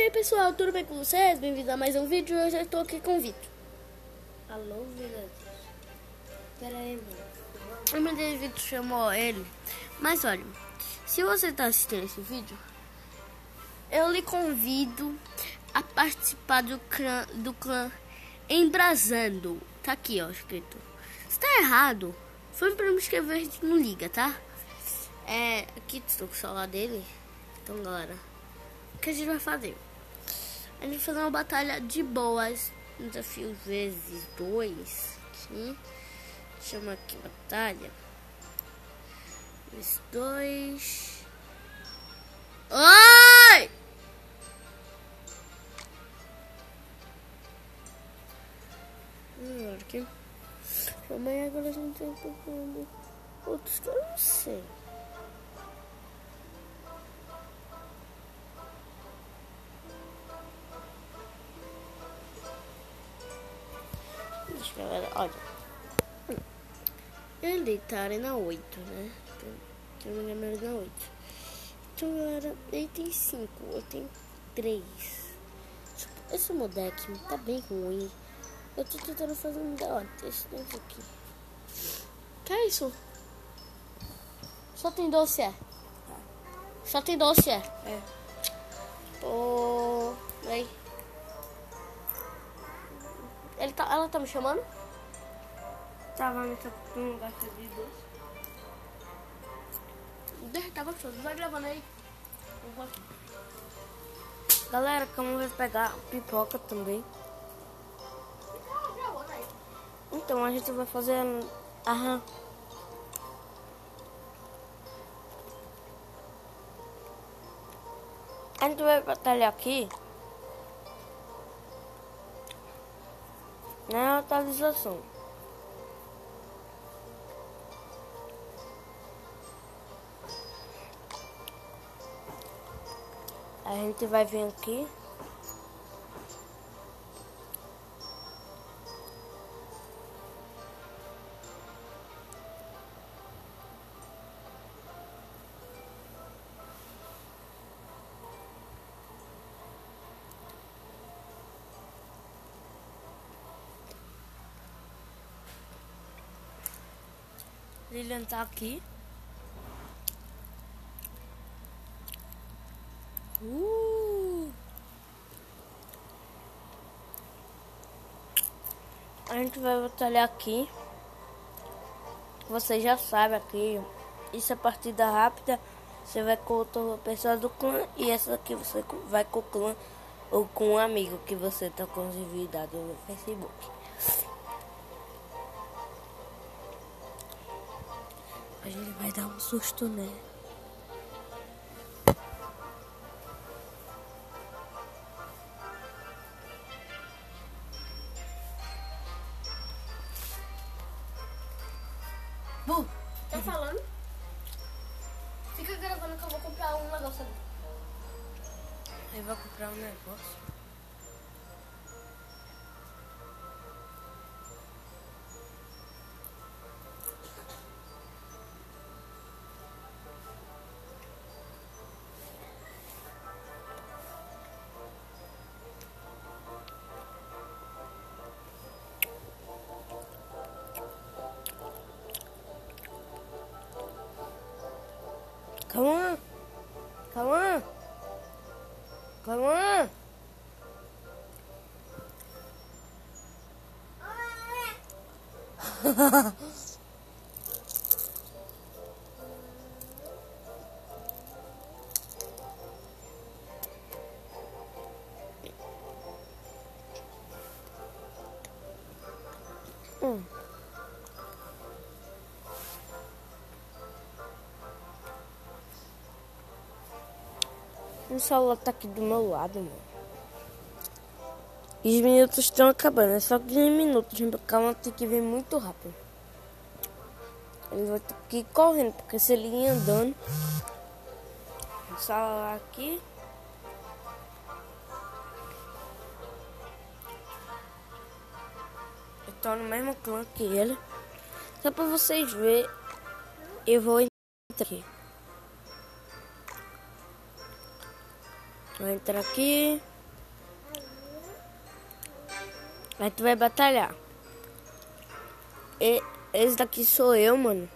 aí pessoal, tudo bem com vocês? Bem-vindos a mais um vídeo. Hoje eu estou aqui com o Vitor. Alô, Vitor. Pera aí, mano. O meu Vitor chamou ele. Mas olha, se você está assistindo esse vídeo, eu lhe convido a participar do clã Embrasando. Tá aqui, ó, escrito. Se tá errado, foi pra me escrever, a gente não liga, tá? Aqui estou com o celular dele. Então, galera, o que a gente vai fazer? A gente vai fazer uma batalha de boas. Desafio vezes 2. Aqui. Chama aqui batalha. Vezes 2. Ai! Aqui. Amanhã agora a gente tem procurando outros que eu não sei. Deixa eu ver, olha. Ele tá na 8, né? Se eu não me engano, ele na 8. Então, galera, ele tem 5, eu tenho 3. Esse meu deck tá bem ruim. Eu tô tentando fazer um esse dentro aqui. Que é isso? Só tem doce, é? Só tem doce, é? É. Pô, aí. Ela tá me chamando? Tava me tocando um gasto de doce. Tá gostoso, vai gravando aí. Eu vou aqui. Galera, como vai pegar pipoca também? Então a gente vai fazer a gente vai batalhar aqui na atualização. A gente vai vir aqui. Lilian tá aqui. A gente vai batalhar aqui. Você já sabe aqui. Isso é partida rápida. Você vai com outra pessoa do clã. E essa aqui você vai com o clã ou com um amigo que você tá convidado no Facebook. A gente vai dar um susto, né? Tô falando. Fica gravando que eu vou comprar um negócio ali. Eu vou comprar um negócio. Come on. Come on. Come on. O celular tá aqui do meu lado, mano. E os minutos estão acabando, é só 15 minutos. Calma, tem que vir muito rápido. Ele vai ter que ir correndo, porque se ele ir andando. O celular aqui. Eu tô no mesmo clã que ele. Só pra vocês verem, eu vou entrar aqui. Vou entrar aqui. Aí tu vai batalhar. Esse daqui sou eu, mano.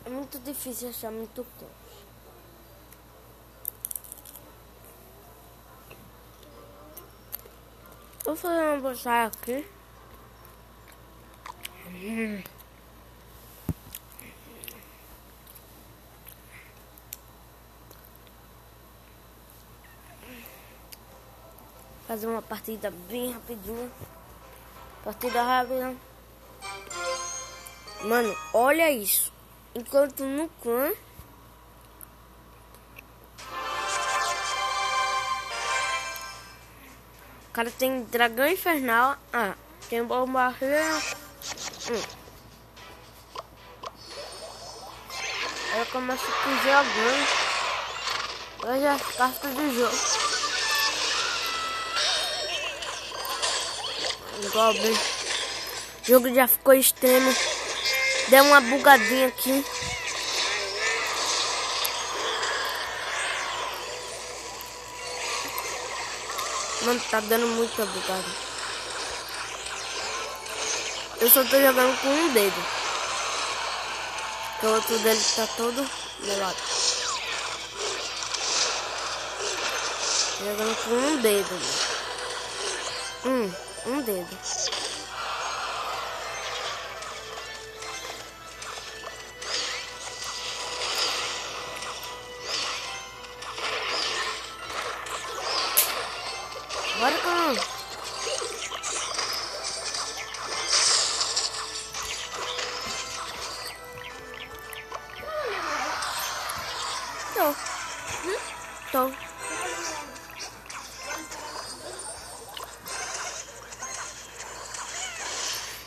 É muito difícil achar muito close. Vou fazer uma batalha aqui. Fazer uma partida bem rapidinha. Partida rápida. Mano, olha isso. Enquanto no clã o cara tem dragão infernal. Ah, tem bombardeiro. Aí eu começo com jogando. Olha as cartas do jogo. Igual bem. O jogo já ficou extremo. Deu uma bugadinha aqui. Mano, tá dando muita bugada. Eu só tô jogando com um dedo. O outro dele tá todo melado. Tô jogando com um dedo. Um dedo. Bora, cão. Tô.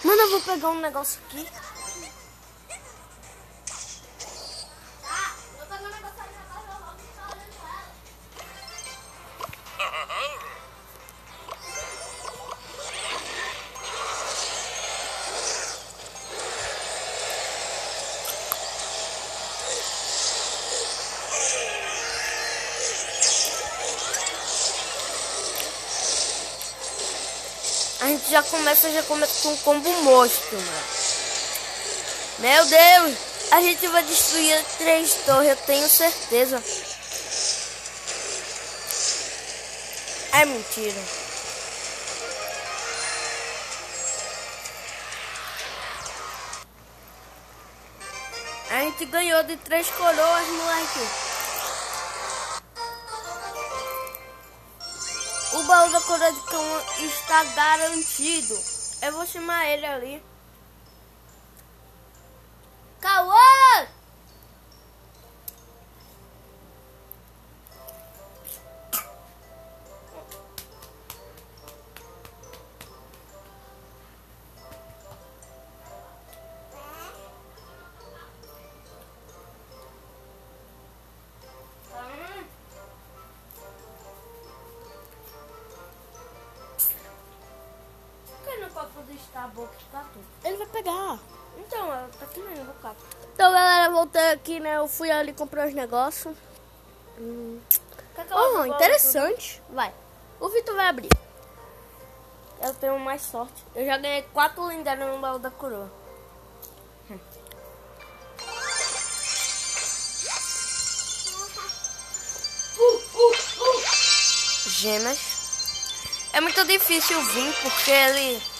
Mano, eu vou pegar um negócio aqui. A gente já começa com um combo monstro, mano. Meu Deus! A gente vai destruir 3 torres, eu tenho certeza. É mentira. A gente ganhou de 3 coroas, moleque. O baú da coroa de cão está garantido. Eu vou chamar ele ali. Cauã! Ele vai pegar. Então, ela tá comendo o bocado. Então, galera, voltei aqui, né? Eu fui ali comprar os negócios. Oh, interessante. Vai. O Vitor vai abrir. Eu tenho mais sorte. Eu já ganhei 4 lendários no baú da coroa. Gemas. É muito difícil vir porque ele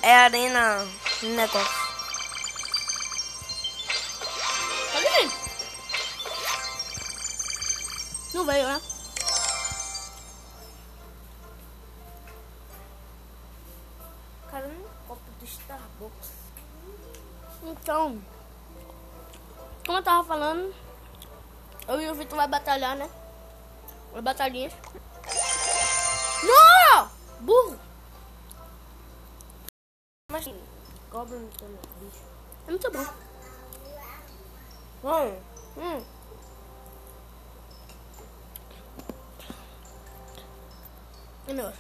é arena negócio. Pode vir. Não veio, né? Cara, um copo do Starbucks. Então, como eu tava falando, eu e o Vitor vai batalhar, né? As batalhinhas. Burro. Mas cobra não tem bicho. É muito bom. É melhor.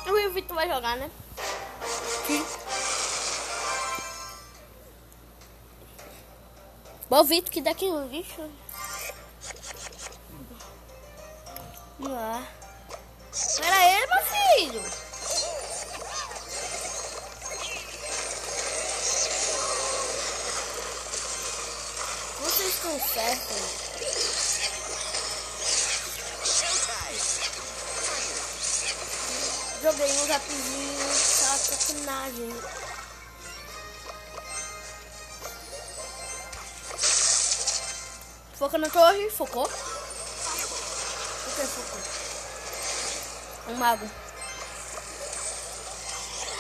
O Vitor vai jogar, né? Sim. Bom, Vitor, que daqui um lixo. Era ele, meu filho. Vocês estão certos. Joguei um zapzinho, só sacanagem. Foca na torre, focou. O que focou? Um mago.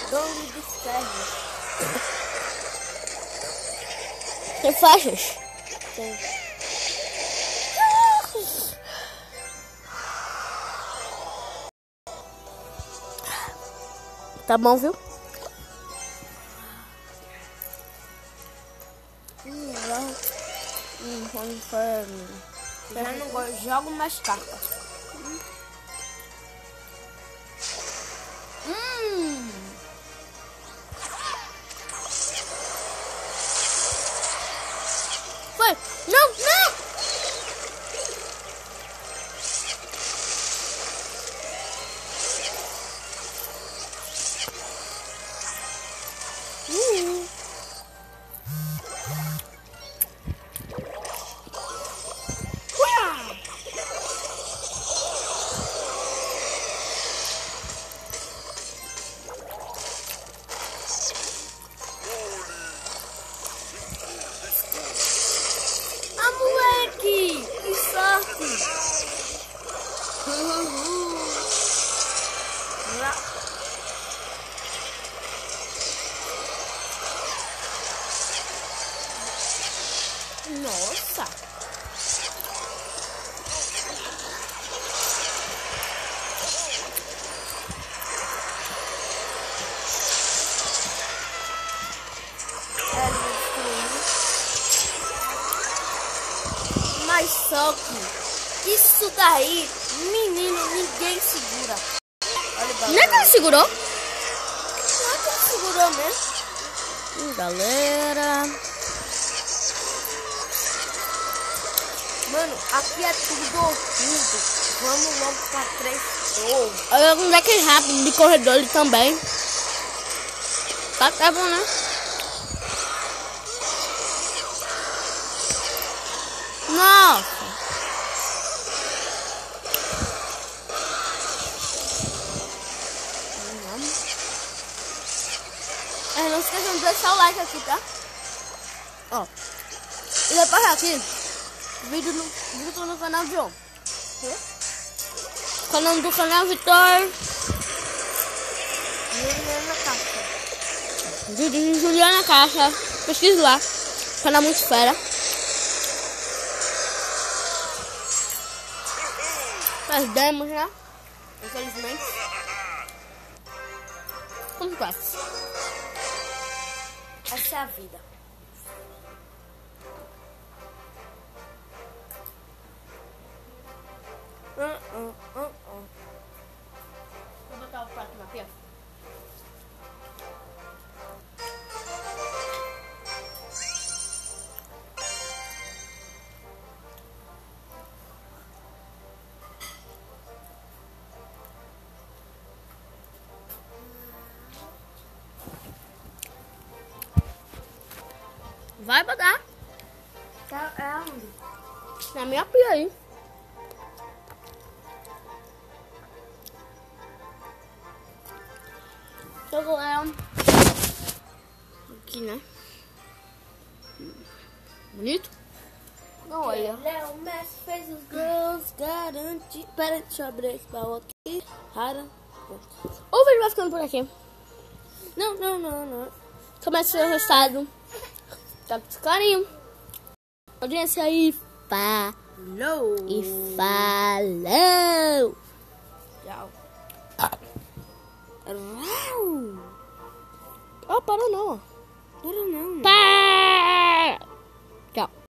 Gangue de ferro. Tem faixas? Tem. Tá bom, viu? Já não gosto, jogo mais cartas. Foi! Não, não! Moleque! Que sorte! Nossa! Mas só que isso daí, menino, ninguém segura. Olha, não é que ele segurou? Não é que ele segurou mesmo. Galera. Mano, aqui é tudo oculto. Vamos logo pra 3 torres. Olha um daquele rápido de corredor ali também. Tá bom, né? Nossa! Não esqueçam de deixar o like aqui, tá? Ó. E depois aqui, vídeo no canal de João. O nome do canal Vitor. Juliana Caixa. Vídeo de Juliana Caixa. Pesquise lá. Canal muito fera. Perdemos, né? Infelizmente. Como faz? Essa é a vida. Vou botar o prato na pia. Vai botar. É aonde? Na minha pia aí. Jogou ela. Aqui, né? Bonito? Não, olha. Léo Messi fez os gols, garante. Pera, deixa eu abrir esse baú aqui. Rara. O vídeo vai ficando por aqui. Não. Começa o seu resultado. Tá com carinho. Audiência aí, Falou. e falou! Tchau. Oh, parou não. Não. Pá! Tchau.